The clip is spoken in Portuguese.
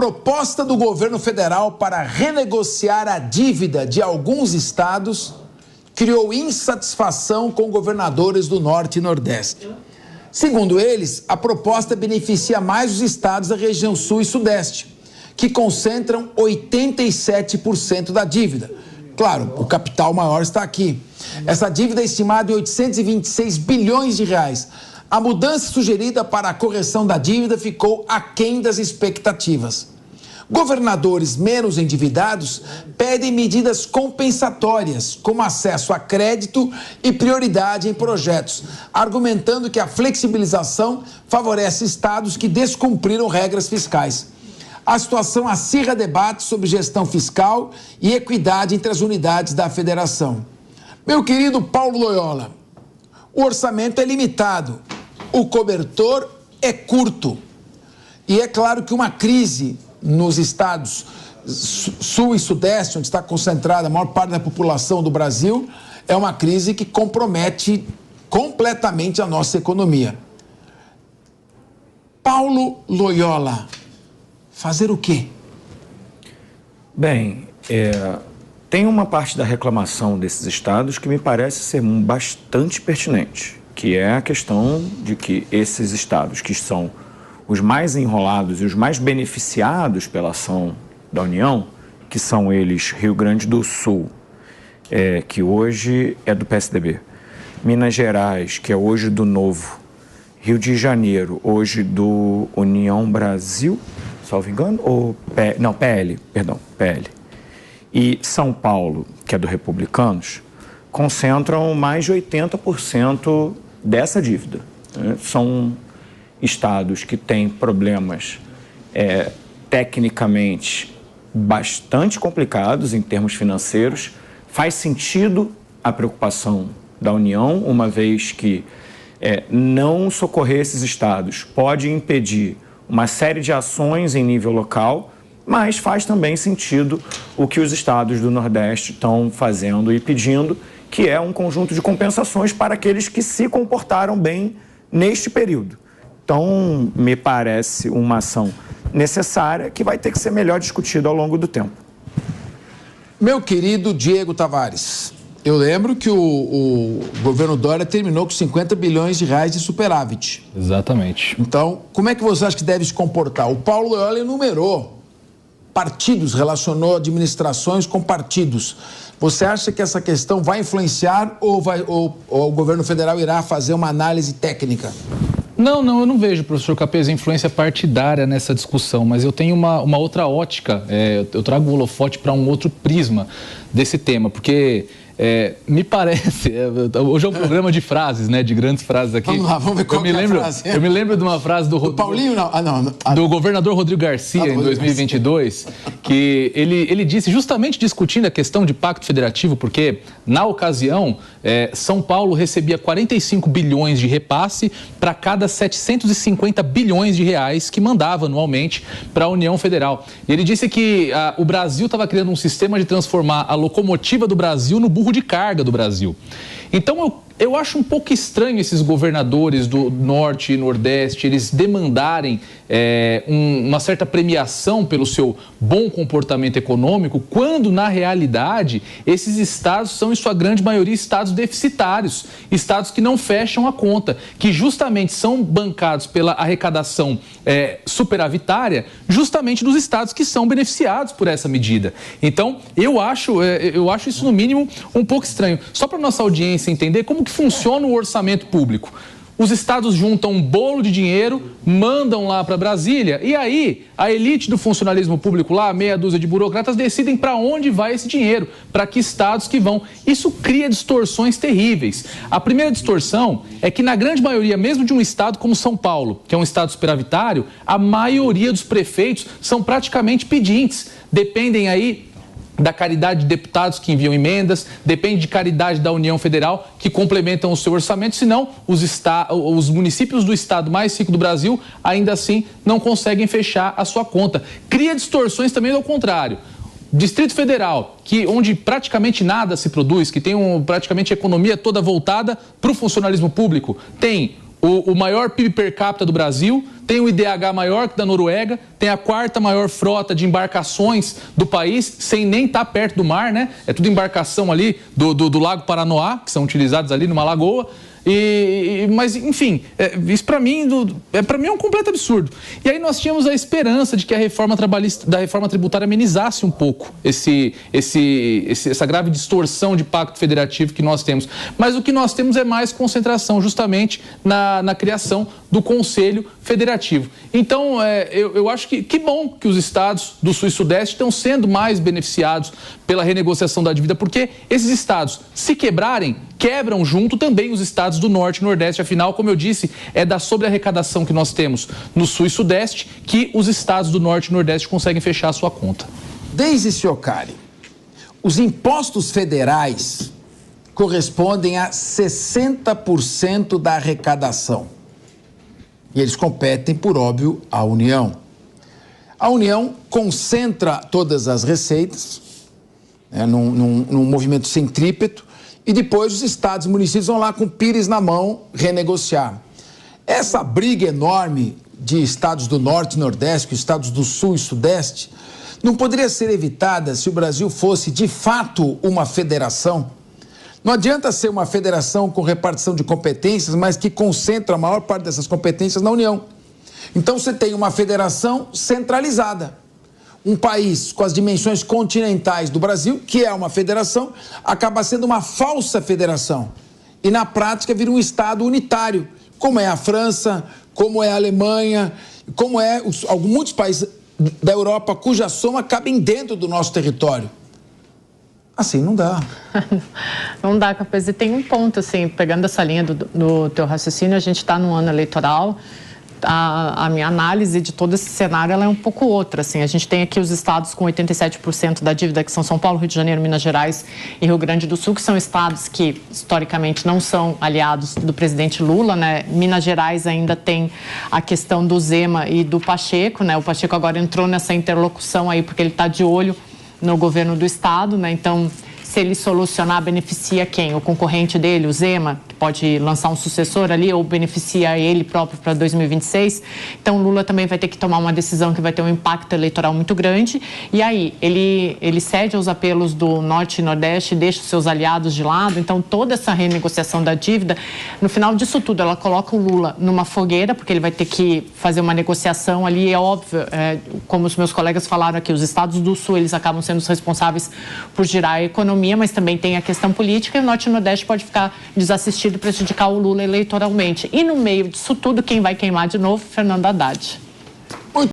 proposta do governo federal para renegociar a dívida de alguns estados criou insatisfação com governadores do Norte e Nordeste. Segundo eles, a proposta beneficia mais os estados da região Sul e Sudeste, que concentram 87% da dívida. Claro, o capital maior está aqui. Essa dívida é estimada em 826 bilhões de reais. A mudança sugerida para a correção da dívida ficou aquém das expectativas. Governadores menos endividados pedem medidas compensatórias, como acesso a crédito e prioridade em projetos, argumentando que a flexibilização favorece estados que descumpriram regras fiscais. A situação acirra debates sobre gestão fiscal e equidade entre as unidades da federação. Meu querido Paulo Loyola, o orçamento é limitado, o cobertor é curto. E é claro que uma crise nos estados Sul e Sudeste, onde está concentrada a maior parte da população do Brasil, é uma crise que compromete completamente a nossa economia. Paulo Loyola, fazer o quê? Bem, tem uma parte da reclamação desses estados que me parece ser bastante pertinente, que é a questão de que esses estados que são os mais enrolados e os mais beneficiados pela ação da União, que são eles Rio Grande do Sul, que hoje é do PSDB, Minas Gerais, que é hoje do Novo, Rio de Janeiro, hoje do União Brasil, salvo engano, ou PL, e São Paulo, que é do Republicanos, concentram mais de 80% dessa dívida. São estados que têm problemas tecnicamente bastante complicados em termos financeiros. Faz sentido a preocupação da União, uma vez que não socorrer esses estados pode impedir uma série de ações em nível local, mas faz também sentido o que os estados do Nordeste estão fazendo e pedindo, que é um conjunto de compensações para aqueles que se comportaram bem neste período. Então, me parece uma ação necessária que vai ter que ser melhor discutida ao longo do tempo. Meu querido Diego Tavares, eu lembro que o governo Dória terminou com 50 bilhões de reais de superávit. Exatamente. Então, como é que você acha que deve se comportar? O Paulo Loyola enumerou partidos, relacionou administrações com partidos. Você acha que essa questão vai influenciar ou o governo federal irá fazer uma análise técnica? Não, eu não vejo, professor Capês, influência partidária nessa discussão, mas eu tenho uma outra ótica, eu trago o holofote para um outro prisma desse tema, porque me parece, hoje é um programa de frases, né, de grandes frases aqui. Vamos lá, vamos ver qual é a frase. Eu me lembro de uma frase do Paulinho, do governador Rodrigo Garcia, em 2022, que ele disse, justamente discutindo a questão de pacto federativo, porque na ocasião São Paulo recebia 45 bilhões de repasse para cada 750 bilhões de reais que mandava anualmente para a União Federal. E ele disse que o Brasil estava criando um sistema de transformar a locomotiva do Brasil no burro de carga do Brasil. Então eu acho um pouco estranho esses governadores do Norte e Nordeste, eles demandarem uma certa premiação pelo seu bom comportamento econômico, quando, na realidade, esses estados são, em sua grande maioria, estados deficitários, estados que não fecham a conta, que justamente são bancados pela arrecadação superavitária, justamente dos estados que são beneficiados por essa medida. Então, eu acho isso, no mínimo, um pouco estranho. Só para nossa audiência entender como que funciona o orçamento público. Os estados juntam um bolo de dinheiro, mandam lá para Brasília e aí a elite do funcionalismo público lá, meia dúzia de burocratas, decidem para onde vai esse dinheiro, para que estados que vão. Isso cria distorções terríveis. A primeira distorção é que na grande maioria, mesmo de um estado como São Paulo, que é um estado superavitário, a maioria dos prefeitos são praticamente pedintes, dependem aí da caridade de deputados que enviam emendas, depende de caridade da União Federal, que complementam o seu orçamento, senão os municípios do estado mais rico do Brasil, ainda assim, não conseguem fechar a sua conta. Cria distorções também ao contrário. Distrito Federal, onde praticamente nada se produz, que tem praticamente a economia toda voltada para o funcionalismo público, tem o maior PIB per capita do Brasil, tem o IDH maior que da Noruega, tem a 4ª maior frota de embarcações do país, sem nem estar perto do mar, né? É tudo embarcação ali do Lago Paranoá, que são utilizados ali numa lagoa. Mas, enfim, isso para mim é um completo absurdo. E aí nós tínhamos a esperança de que a reforma tributária amenizasse um pouco essa grave distorção de pacto federativo que nós temos. Mas o que nós temos é mais concentração justamente na criação do Conselho Federativo. Então, eu acho que bom que os estados do Sul e Sudeste estão sendo mais beneficiados pela renegociação da dívida, porque esses estados, se quebrarem, quebram junto também os estados do Norte e Nordeste. Afinal, como eu disse, é da sobrearrecadação que nós temos no Sul e Sudeste que os estados do Norte e Nordeste conseguem fechar a sua conta. Deise Ciocari, os impostos federais correspondem a 60% da arrecadação. E eles competem, por óbvio, à União. A União concentra todas as receitas, num movimento centrípeto, e depois os estados e municípios vão lá com o pires na mão renegociar. Essa briga enorme de estados do Norte e Nordeste com estados do Sul e Sudeste não poderia ser evitada se o Brasil fosse, de fato, uma federação. Não adianta ser uma federação com repartição de competências, mas que concentra a maior parte dessas competências na União. Então você tem uma federação centralizada. Um país com as dimensões continentais do Brasil, que é uma federação, acaba sendo uma falsa federação. E na prática vira um Estado unitário, como é a França, como é a Alemanha, como é muitos países da Europa cuja soma cabem dentro do nosso território. Assim não dá. Não dá, Capês. E tem um ponto, assim, pegando essa linha do teu raciocínio, a gente está num ano eleitoral. A minha análise de todo esse cenário ela é um pouco outra, assim. A gente tem aqui os estados com 87% da dívida, que são São Paulo, Rio de Janeiro, Minas Gerais e Rio Grande do Sul, que são estados que historicamente não são aliados do presidente Lula, né? Minas Gerais ainda tem a questão do Zema e do Pacheco, né? O Pacheco agora entrou nessa interlocução aí porque ele está de olho no governo do estado, né? Então, se ele solucionar, beneficia quem? O concorrente dele, o Zema, que pode lançar um sucessor ali, ou beneficia ele próprio para 2026. Então, Lula também vai ter que tomar uma decisão que vai ter um impacto eleitoral muito grande. E aí, ele cede aos apelos do Norte e Nordeste, deixa os seus aliados de lado. Então, toda essa renegociação da dívida, no final disso tudo, ela coloca o Lula numa fogueira, porque ele vai ter que fazer uma negociação ali. É óbvio, como os meus colegas falaram aqui, os estados do Sul, eles acabam sendo os responsáveis por girar a economia, mas também tem a questão política, e o Norte e o Nordeste pode ficar desassistido e prejudicar o Lula eleitoralmente. E no meio disso tudo, quem vai queimar de novo? Fernando Haddad.